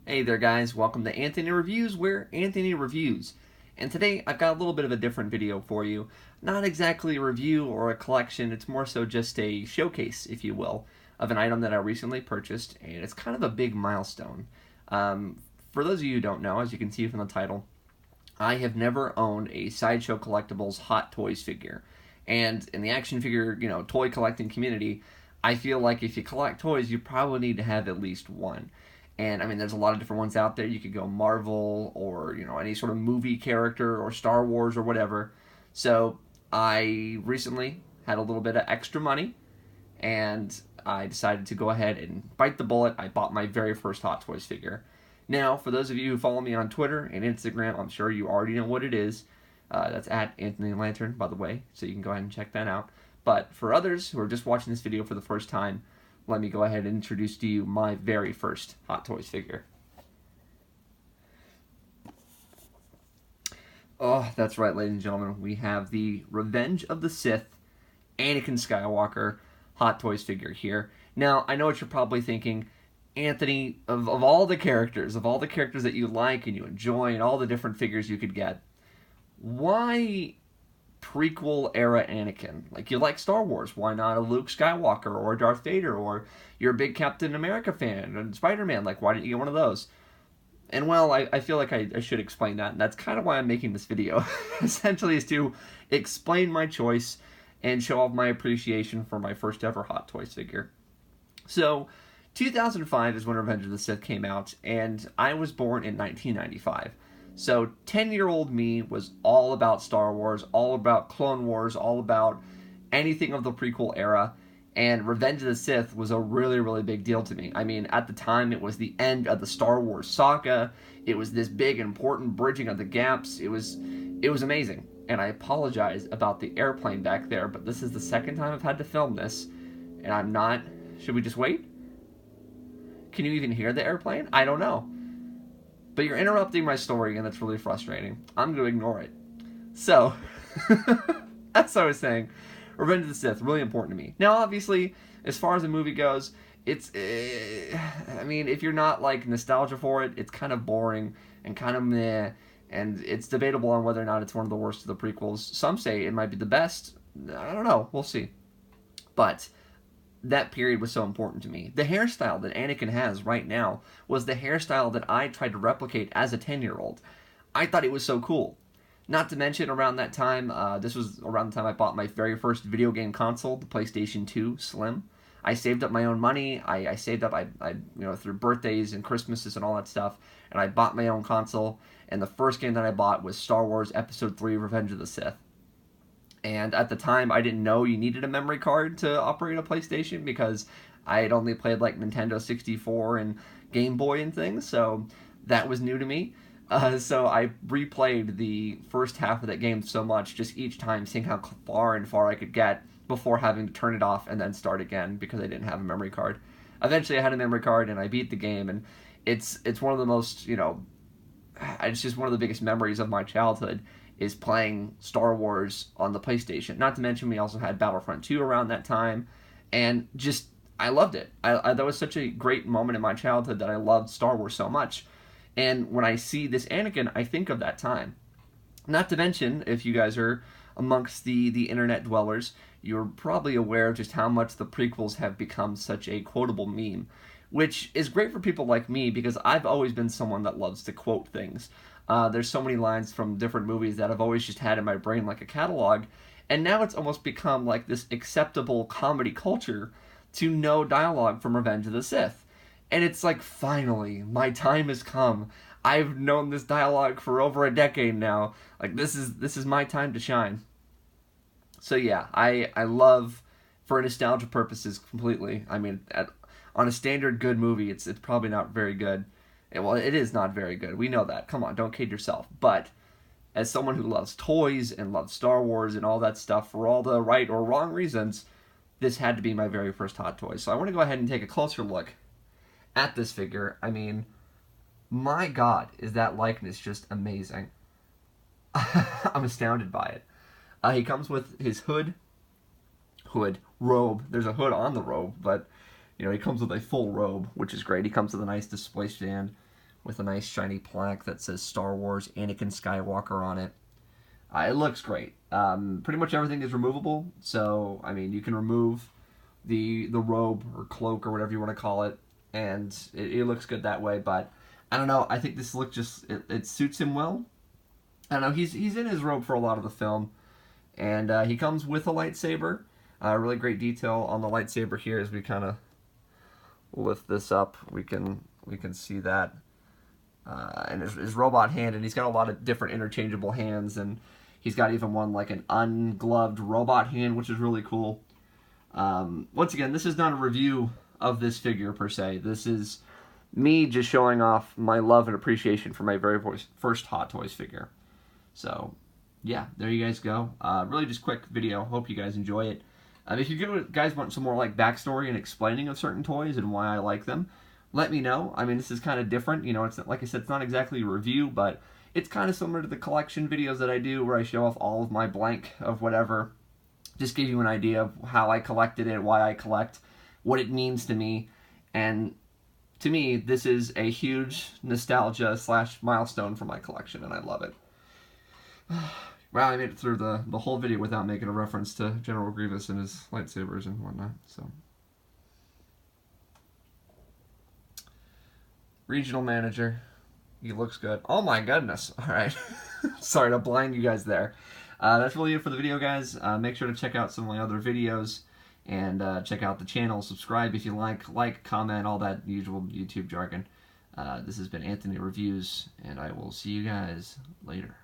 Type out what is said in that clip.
Hey there guys, welcome to Anthony Reviews, where Anthony reviews. And today I've got a little bit of a different video for you. Not exactly a review or a collection, it's more so just a showcase, if you will, of an item that I recently purchased, and it's kind of a big milestone. For those of you who don't know, as you can see from the title, I have never owned a Sideshow Collectibles Hot Toys figure. And in the action figure, toy collecting community, I feel like if you collect toys, you probably need to have at least one. And I mean, there's a lot of different ones out there. You could go Marvel or, any sort of movie character or Star Wars or whatever. So I recently had a little bit of extra money and I decided to go ahead and bite the bullet. I bought my very first Hot Toys figure. Now, for those of you who follow me on Twitter and Instagram, I'm sure you already know what it is. That's at Anthony Lantern, by the way, so you can go ahead and check that out. But for others who are just watching this video for the first time, let me go ahead and introduce to you my very first Hot Toys figure. Oh, that's right, ladies and gentlemen. We have the Revenge of the Sith Anakin Skywalker Hot Toys figure here. Now, I know what you're probably thinking. Anthony, of all the characters, that you like and you enjoy and all the different figures you could get, why prequel era Anakin? Like, you like Star Wars, why not a Luke Skywalker or Darth Vader, or you're a big Captain America fan and Spider-Man, like why didn't you get one of those? And well, I feel like I should explain that, and that's kind of why I'm making this video. Essentially is to explain my choice and show off my appreciation for my first ever Hot Toys figure. So, 2005 is when Revenge of the Sith came out, and I was born in 1995. So 10-year-old me was all about Star Wars, all about Clone Wars, all about anything of the prequel era, and Revenge of the Sith was a really, really big deal to me. I mean, at the time, it was the end of the Star Wars saga. It was this big, important bridging of the gaps. It was amazing. And I apologize about the airplane back there, but this is the second time I've had to film this, and I'm not... Should we just wait? Can you even hear the airplane? I don't know. But you're interrupting my story, and that's really frustrating. I'm going to ignore it. So, as I was saying, Revenge of the Sith, really important to me. Now, obviously, as far as the movie goes, it's... I mean, if you're not, like, nostalgia for it, it's kind of boring and kind of meh. And it's debatable on whether or not it's one of the worst of the prequels. Some say it might be the best. I don't know. We'll see. But that period was so important to me. The hairstyle that Anakin has right now was the hairstyle that I tried to replicate as a 10-year-old. I thought it was so cool. Not to mention, around that time, this was around the time I bought my very first video game console, the PlayStation 2 Slim. I saved up my own money. I saved up, through birthdays and Christmases and all that stuff, and I bought my own console. And the first game that I bought was Star Wars Episode 3: Revenge of the Sith. And at the time, I didn't know you needed a memory card to operate a PlayStation because I had only played like Nintendo 64 and Game Boy and things, so that was new to me. So I replayed the first half of that game so much, just each time seeing how far I could get before having to turn it off and then start again because I didn't have a memory card. Eventually, I had a memory card and I beat the game, and it's one of the most, it's just one of the biggest memories of my childhood is playing Star Wars on the PlayStation. Not to mention, we also had Battlefront 2 around that time, and just, I loved it. That was such a great moment in my childhood that I loved Star Wars so much. And when I see this Anakin, I think of that time. Not to mention, if you guys are amongst the internet dwellers, you're probably aware of just how much the prequels have become such a quotable meme, which is great for people like me because I've always been someone that loves to quote things. There's so many lines from different movies that I've always just had in my brain like a catalog, and now it's almost become like this acceptable comedy culture to know dialogue from Revenge of the Sith. And it's like, finally, my time has come. I've known this dialogue for over a decade now. Like, this is my time to shine. So yeah, I love, for nostalgia purposes, completely. I mean, on a standard good movie, it's probably not very good. Well, it is not very good. We know that. Come on, don't kid yourself. But as someone who loves toys and loves Star Wars and all that stuff for all the right or wrong reasons, this had to be my very first Hot Toy. So I want to go ahead and take a closer look at this figure. I mean, my God, is that likeness just amazing. I'm astounded by it. He comes with his hood, robe. There's a hood on the robe, but he comes with a full robe, which is great. He comes with a nice display stand with a nice shiny plaque that says Star Wars Anakin Skywalker on it. It looks great. Pretty much everything is removable, so I mean you can remove the robe or cloak or whatever you want to call it, and it looks good that way. But I don't know. I think this look just it suits him well. I don't know. He's in his robe for a lot of the film, and he comes with a lightsaber. Really great detail on the lightsaber here as we kind of lift this up. We can see that. And his robot hand, and he's got a lot of different interchangeable hands, and he's got even one like an ungloved robot hand, which is really cool. Once again, this is not a review of this figure per se. This is me just showing off my love and appreciation for my very first Hot Toys figure. So, yeah, there you guys go. Really just quick video. Hope you guys enjoy it. If you guys want some more like backstory and explaining of certain toys and why I like them, let me know. I mean, this is kind of different. You know, it's like I said, it's not exactly a review, but it's kind of similar to the collection videos that I do where I show off all of my blank of whatever. Just give you an idea of how I collected it, why I collect, what it means to me. And to me, this is a huge nostalgia / milestone for my collection, and I love it. Wow, I made it through the whole video without making a reference to General Grievous and his lightsabers and whatnot, so. Regional manager. He looks good. Oh my goodness. Alright. Sorry to blind you guys there. That's really it for the video, guys. Make sure to check out some of my other videos and check out the channel. Subscribe if you like, comment, all that usual YouTube jargon. This has been Anthony Reviews, and I will see you guys later.